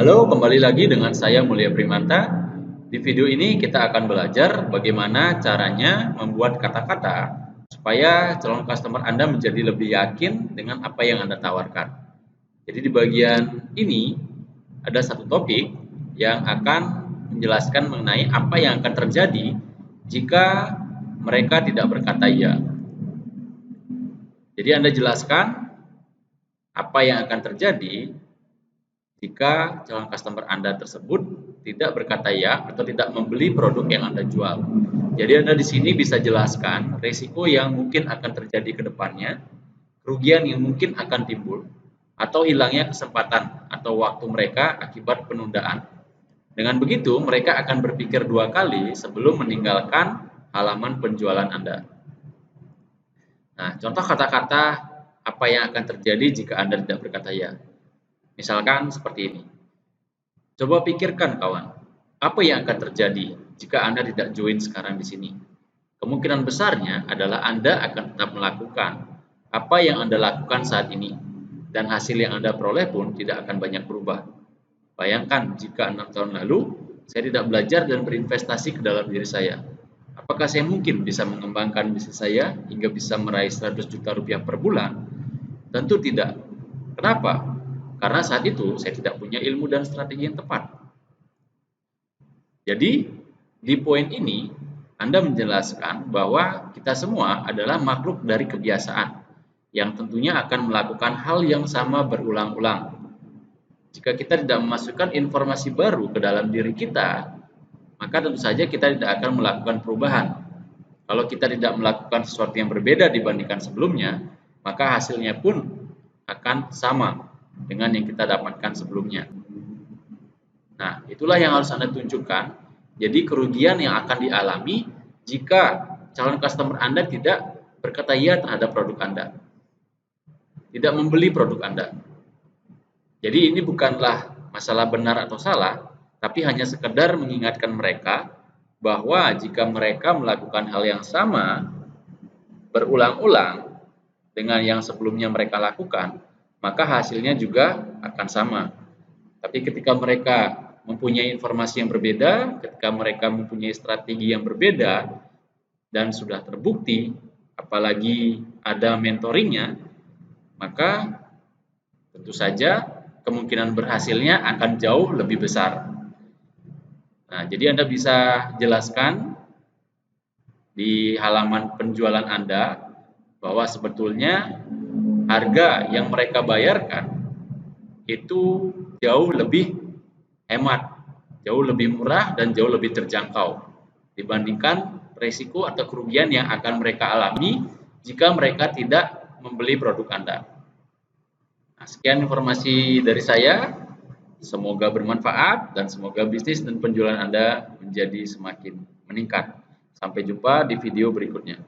Halo, kembali lagi dengan saya Mulia Primanta. Di video ini kita akan belajar bagaimana caranya membuat kata-kata supaya calon customer Anda menjadi lebih yakin dengan apa yang Anda tawarkan. Jadi di bagian ini ada satu topik yang akan menjelaskan mengenai apa yang akan terjadi jika mereka tidak berkata iya. Jadi Anda jelaskan apa yang akan terjadi jika calon customer Anda tersebut tidak berkata ya atau tidak membeli produk yang Anda jual. Jadi Anda di sini bisa jelaskan risiko yang mungkin akan terjadi ke depannya, kerugian yang mungkin akan timbul, atau hilangnya kesempatan atau waktu mereka akibat penundaan. Dengan begitu, mereka akan berpikir dua kali sebelum meninggalkan halaman penjualan Anda. Nah, contoh kata-kata apa yang akan terjadi jika Anda tidak berkata ya. Misalkan seperti ini. Coba pikirkan kawan, apa yang akan terjadi jika Anda tidak join sekarang di sini? Kemungkinan besarnya adalah Anda akan tetap melakukan apa yang Anda lakukan saat ini, dan hasil yang Anda peroleh pun tidak akan banyak berubah. Bayangkan jika 6 tahun lalu, saya tidak belajar dan berinvestasi ke dalam diri saya. Apakah saya mungkin bisa mengembangkan bisnis saya hingga bisa meraih 100 juta rupiah per bulan? Tentu tidak. Kenapa? Karena saat itu saya tidak punya ilmu dan strategi yang tepat. Jadi, di poin ini Anda menjelaskan bahwa kita semua adalah makhluk dari kebiasaan yang tentunya akan melakukan hal yang sama berulang-ulang. Jika kita tidak memasukkan informasi baru ke dalam diri kita, maka tentu saja kita tidak akan melakukan perubahan. Kalau kita tidak melakukan sesuatu yang berbeda dibandingkan sebelumnya, maka hasilnya pun akan sama dengan yang kita dapatkan sebelumnya. Nah, itulah yang harus Anda tunjukkan. Jadi kerugian yang akan dialami jika calon customer Anda tidak berkata iya terhadap produk Anda, tidak membeli produk Anda. Jadi ini bukanlah masalah benar atau salah, tapi hanya sekedar mengingatkan mereka bahwa jika mereka melakukan hal yang sama berulang-ulang dengan yang sebelumnya mereka lakukan, maka hasilnya juga akan sama. Tapi ketika mereka mempunyai informasi yang berbeda, ketika mereka mempunyai strategi yang berbeda, dan sudah terbukti, apalagi ada mentoringnya, maka tentu saja kemungkinan berhasilnya akan jauh lebih besar. Nah, jadi Anda bisa jelaskan di halaman penjualan Anda bahwa sebetulnya harga yang mereka bayarkan itu jauh lebih hemat, jauh lebih murah dan jauh lebih terjangkau dibandingkan risiko atau kerugian yang akan mereka alami jika mereka tidak membeli produk Anda. Nah, sekian informasi dari saya. Semoga bermanfaat dan semoga bisnis dan penjualan Anda menjadi semakin meningkat. Sampai jumpa di video berikutnya.